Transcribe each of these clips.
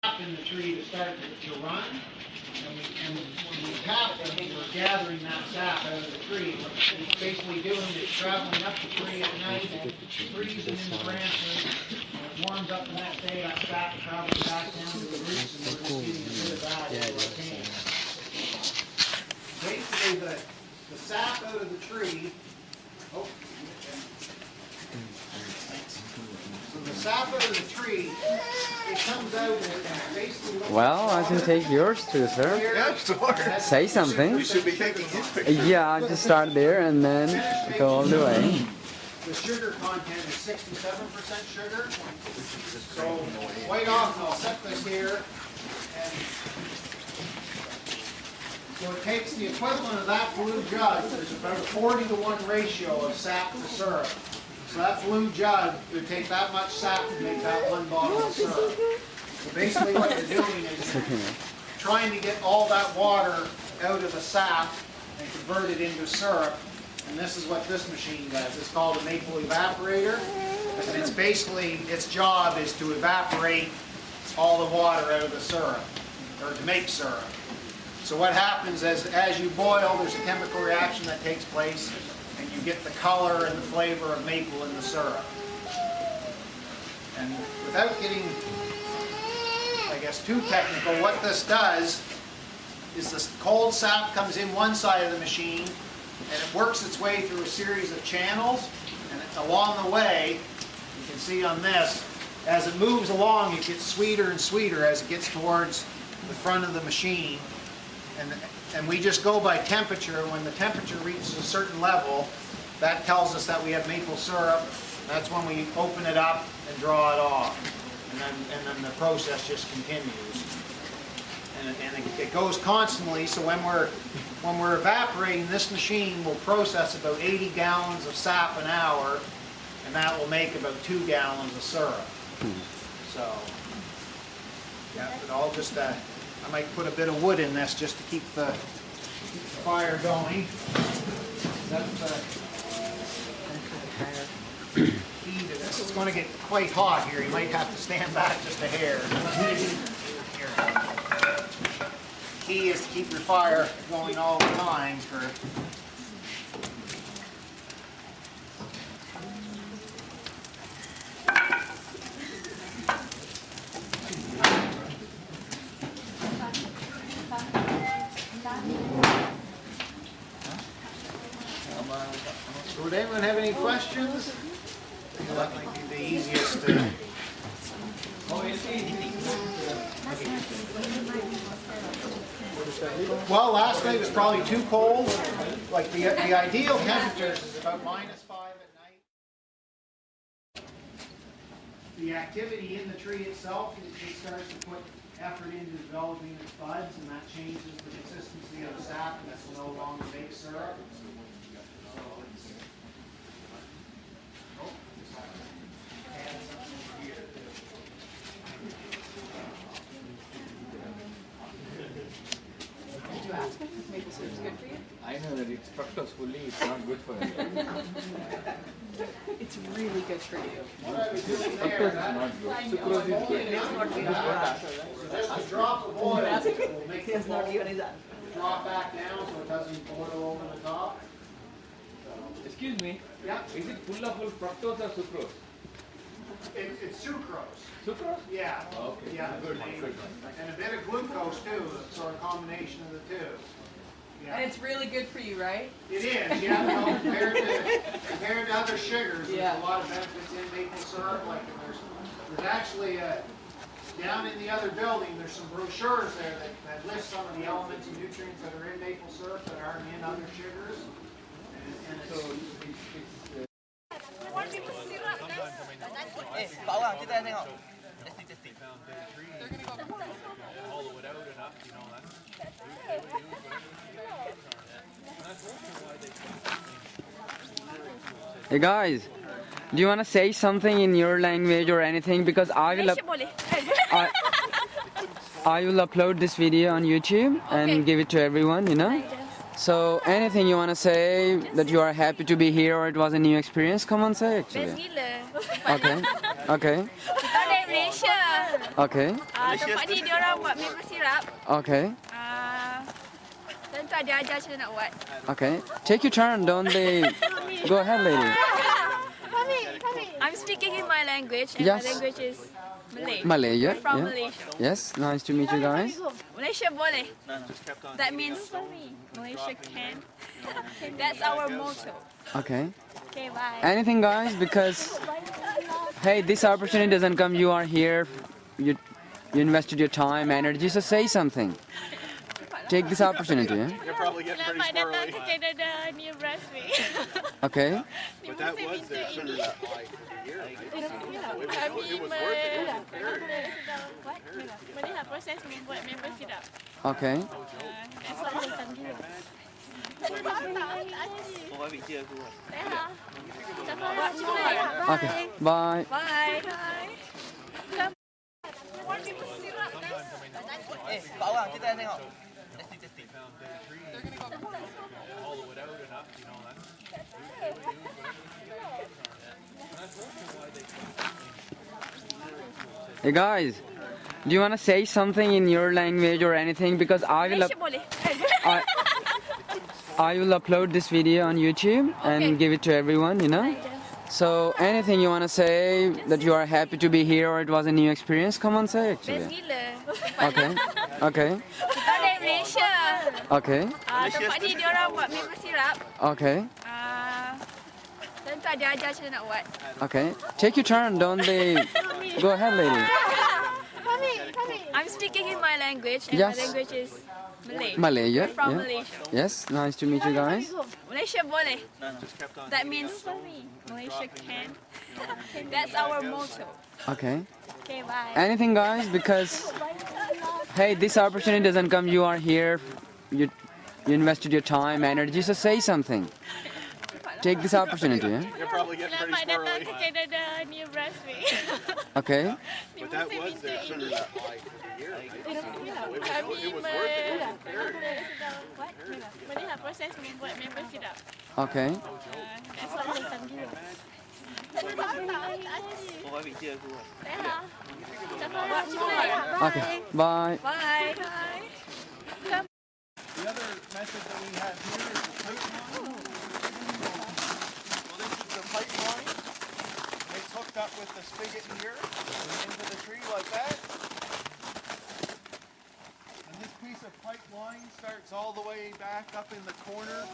in the tree to start to run, and when we tap them, we're gathering that sap out of the tree. What it's basically doing is traveling up the tree at night, freezing in the branches, and it warms up the next day, that sap travels back down to the roots, and we're just getting a bit of that into our cane. Basically, the sap out of the tree, so the sap out of the tree, it comes out and basically... Well, I can take yours too, sir. Yeah, sure. Say something. You should be taking his picture. Yeah, just start there and then go all the way. The sugar content is 67% sugar. So quite often I'll set this here, and so it takes the equivalent of that blue jug. There's about a 40-to-1 ratio of sap to syrup. So that blue jug would take that much sap to make that one bottle of syrup. So basically what you're doing is you're trying to get all that water out of the sap and convert it into syrup. And this is what this machine does. It's called a maple evaporator. And it's basically, its job is to evaporate all the water out of the syrup, or to make syrup. So what happens is, as you boil, there's a chemical reaction that takes place, and you get the color and the flavor of maple in the syrup. And without getting, I guess, too technical, what this does is the cold sap comes in one side of the machine, and it works its way through a series of channels, and along the way, you can see on this, as it moves along, it gets sweeter and sweeter as it gets towards the front of the machine. And we just go by temperature. When the temperature reaches a certain level, that tells us that we have maple syrup. That's when we open it up and draw it off. And then the process just continues. And it goes constantly, so when we're evaporating, this machine will process about 80 gallons of sap an hour, and that will make about 2 gallons of syrup. So, yeah, but I'll just, I might put a bit of wood in this just to keep the fire going. It's going to get quite hot here. You might have to stand back just a hair. Key is to keep your fire going all the time for... So would anyone have any questions? That might be the easiest to... Well, last night was probably too cold. Like the ideal temperatures is about -5 at night. The activity in the tree itself, it starts to put effort into developing its buds, and that changes the consistency of the sap, and that's no longer make syrup. So it's... Did you ask him if maple syrup is good for you? I know that it's fructose fully, it's not good for him. It's really good for you. What I was doing Fructose there, is not good. I know. Sucrose is good. It's not good. just a drop of oil will make the It's not foam good. drop back down so it doesn't boil over the top. Excuse me, Yeah, is it full of fructose or sucrose? it's sucrose. Sucrose? Yeah. Okay. Yeah, Good. and a bit of glucose too, sort of combination of the two. And Yeah. it's really good for you, right? It is, yeah, no, compared to other sugars, there's Yeah. a lot of benefits in maple syrup. Like there's actually down in the other building, there's some brochures there that list some of the elements and nutrients that are in maple syrup that aren't in other sugars. And it's, Hey guys, do you want to say something in your language or anything? Because I will upload this video on YouTube and give it to everyone, you know? So anything you want to say, that you are happy to be here or it was a new experience, come on say actually. Okay, okay. Malaysia. Okay. Tempat ni dia orang buat maple syrup. Okay. Dan tu ada ajar macam mana nak buat. Okay. Take your turn, don't they? Go ahead, lady. I'm speaking in my language and Yes. my language is Malay. Malay, yeah. We're from yeah. Malaysia. Yes, nice to meet you guys. Malaysia boleh. That means Malaysia can. That's our motto. Okay. Okay, bye. Anything, guys? Because hey, this opportunity doesn't come. You are here. You invested your time, energy. So say something. Take this opportunity. Yeah? You're probably getting pretty squirrely. Canada near Brunswick. Okay. But that was their center that like a year, right? Kami melihat proses membuat maple syrup. Okay. That's what we can do. Okay. Bye. Bye. Hey guys, do you want to say something in your language or anything? Because Malaysia boleh. I will upload this video on YouTube and Okay. give it to everyone, you know. So anything you want to say that you are happy to be here or it was a new experience, come on say Best actually. gila. Okay. Okay. Kita dari Malaysia. Okay. Tempat ni dia orang buat maple syrup. Okay. Dan tu ada ajar macam mana nak buat. Okay. Take your turn, don't they? Go ahead, lady. I'm speaking in my language and Yes. my language is Malay. Malay, yeah. We're from yeah. Malaysia. Yes, nice to meet you guys. Malaysia boleh. That means Malaysia can. That's our motto. Okay. Okay, bye. Anything, guys? Because hey, this opportunity doesn't come. You are here. You invested your time, energy. So say something. Take this opportunity. Yeah? You're probably getting pretty squirrely. Canada near Brunswick. Okay. But that was their center that like a year, right? Kami It was worth it. melihat proses membuat maple syrup. Okay. That's what we can do. Okay. Bye. Bye. The other method that we have here is the pipeline. Well, this is the pipeline. It's hooked up with the spigot here into the tree like that. And this piece of pipeline starts all the way back up in the corner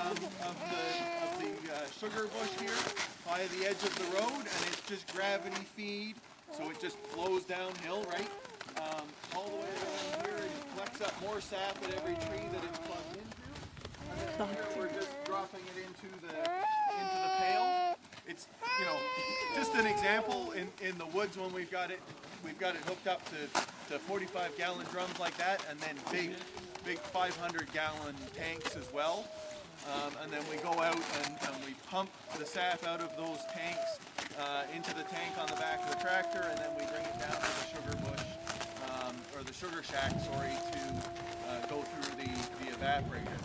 of the sugar bush here by the edge of the road, and it's just gravity feed, so it just flows downhill, right? All the way around here, and it collects up more sap at every tree that it's plugged into. And then here we're just dropping it into the pail. It's, you know, just an example in the woods when we've got it hooked up to 45-gallon drums like that, and then big 500-gallon tanks as well. And then we go out and we pump the sap out of those tanks into the tank on the back of the tractor, and then we bring it down to the sugar bush, or the sugar shack, sorry, to go through the evaporator.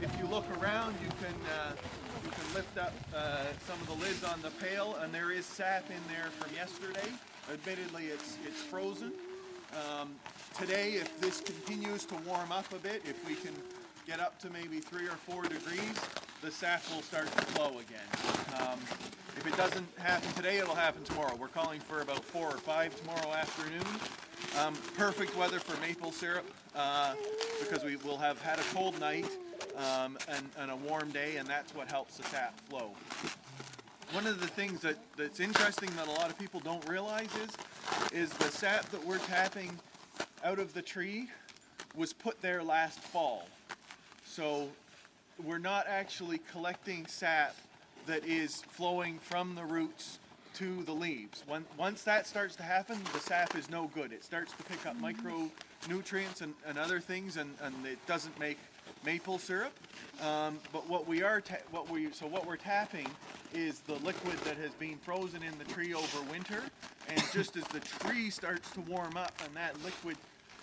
If you look around, you can lift up some of the lids on the pail, and there is sap in there from yesterday. Admittedly, it's frozen. Today, if this continues to warm up a bit, if we can get up to maybe 3 or 4 degrees, the sap will start to flow again. If it doesn't happen today, it'll happen tomorrow. We're calling for about 4 or 5 tomorrow afternoon. Perfect weather for maple syrup because we will have had a cold night and a warm day, and that's what helps the sap flow. One of the things that's interesting that a lot of people don't realize is the sap that we're tapping out of the tree was put there last fall. So we're not actually collecting sap that is flowing from the roots to the leaves. Once that starts to happen, the sap is no good. It starts to pick up micronutrients and other things, and it doesn't make maple syrup. But what we're tapping is the liquid that has been frozen in the tree over winter, and just as the tree starts to warm up and that liquid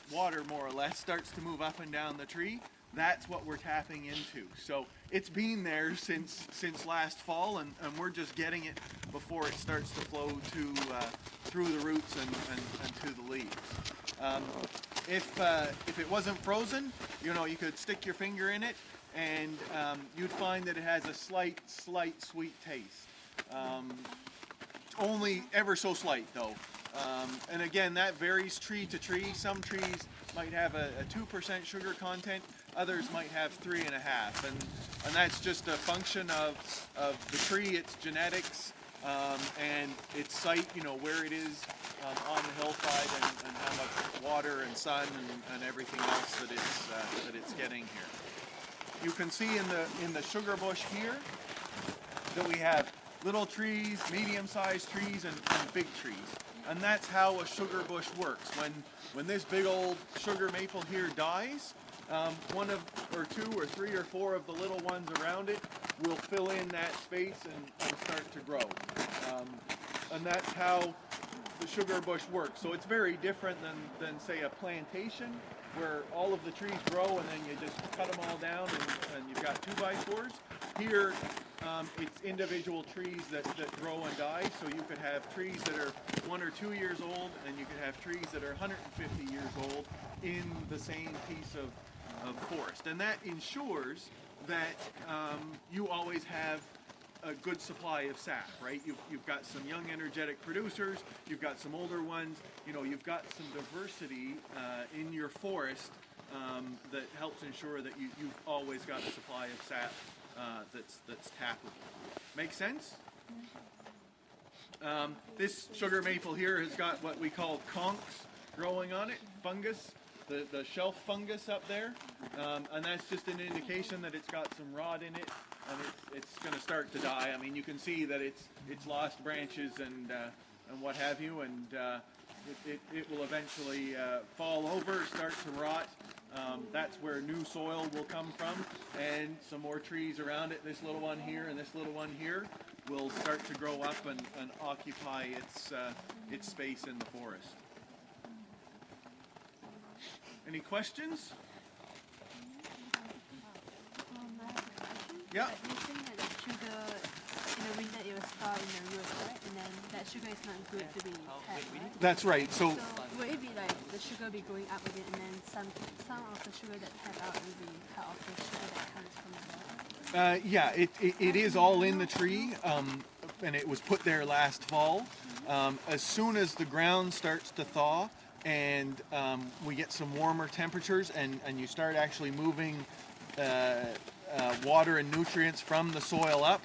water more or less starts to move up and down the tree, that's what we're tapping into. So it's been there since last fall, and we're just getting it before it starts to flow to through the roots and to the leaves. If it wasn't frozen, you know, you could stick your finger in it, and you'd find that it has a slight sweet taste. Only ever so slight, though. And again, that varies tree to tree. Some trees might have a 2% sugar content, others might have 3.5%, and that's just a function of the tree, its genetics, and its site, you know, where it is on the hillside, and how much water and sun and everything else that it's getting here. You can see in the sugar bush here that we have little trees, medium-sized trees, and big trees. And that's how a sugar bush works. When this big old sugar maple here dies, one of, or two, or three, or four of the little ones around it will fill in that space and start to grow. And that's how the sugar bush works. So it's very different than say a plantation, where all of the trees grow and then you just cut them all down and you've got 2x4s. Here, it's individual trees that grow and die, so you could have trees that are 1 or 2 years old, and you could have trees that are 150 years old in the same piece of forest. And that ensures that you always have a good supply of sap, right? You've got some young energetic producers, you've got some older ones, you know, you've got some diversity in your forest that helps ensure that you've always got a supply of sap that's tappable. Make sense? This sugar maple here has got what we call conchs growing on it, fungus, the shelf fungus up there, and that's just an indication that it's got some rot in it, and it's going to start to die. I mean, you can see that it's lost branches and what have you, and it will eventually fall over, start to rot. That's where new soil will come from, and some more trees around it. This little one here and this little one here will start to grow up and occupy its space in the forest. Any questions? I have a question. Yeah. You're saying that the sugar in the winter it will store in the roots, right? And then that sugar is not good to be had, right? That's right. So So will it be like the sugar be going up again, and then some of the sugar that had out will be part of the sugar that comes from the water? yeah, it is all in the tree, and it was put there last fall. As soon as the ground starts to thaw and we get some warmer temperatures, and you start actually moving water and nutrients from the soil up,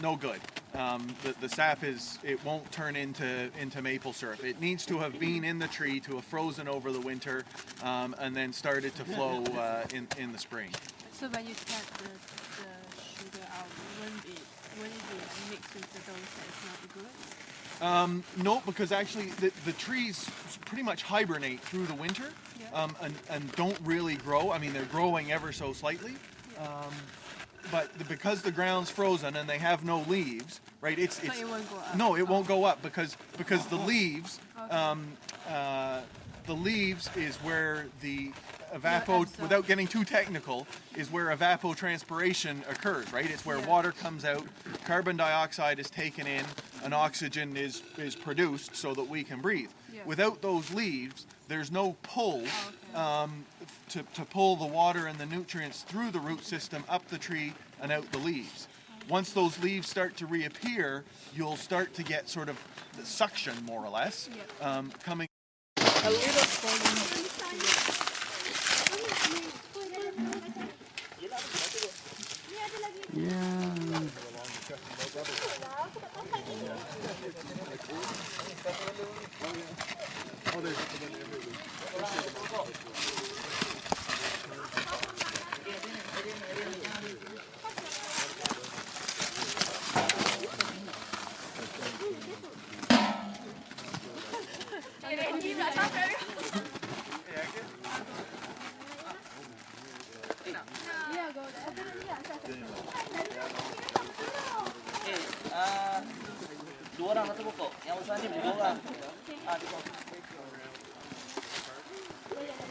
no good. The sap it won't turn into maple syrup. It needs to have been in the tree, to have frozen over the winter, and then started to flow in the spring. So when you tap the sugar out, wouldn't it be mixed with the those that is not good? No, because actually the trees pretty much hibernate through the winter, and don't really grow. I mean, they're growing ever so slightly, but because the ground's frozen and they have no leaves, right? It's So it won't go up? No, it won't go up because the leaves, the leaves is where the without getting too technical, is where evapotranspiration occurs, right? It's where water comes out, carbon dioxide is taken in, and oxygen is produced so that we can breathe. Without those leaves, there's no pull to pull the water and the nutrients through the root system, up the tree, and out the leaves. Once those leaves start to reappear, you'll start to get sort of the suction, more or less, coming. A little Yeah. Dua orang satu pokok. Yang besar ni dua orang. Dua.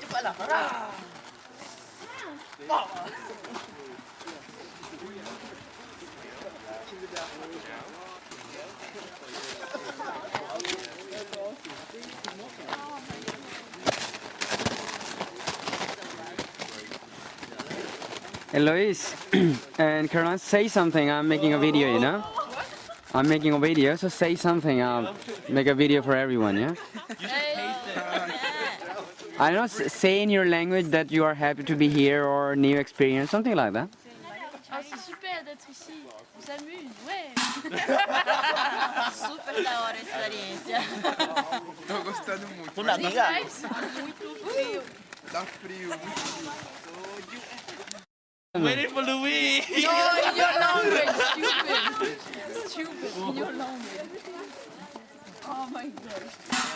Cepatlah. Eloise and Caroline, say something. I'm making a video, you know? I'm making a video, so say something. I'll make a video for everyone, yeah? I don't know, say in your language that you are happy to be here or new experience, something like that. Oh, c'est super d'être ici. On s'amuse, ouais. Super da hora a experiência. Tô gostando muito. Kuna amiga? Muito frio. Tá frio, muito frio. Waiting for Louis. No, in your language, stupid. Stupid, in your language. Oh my gosh.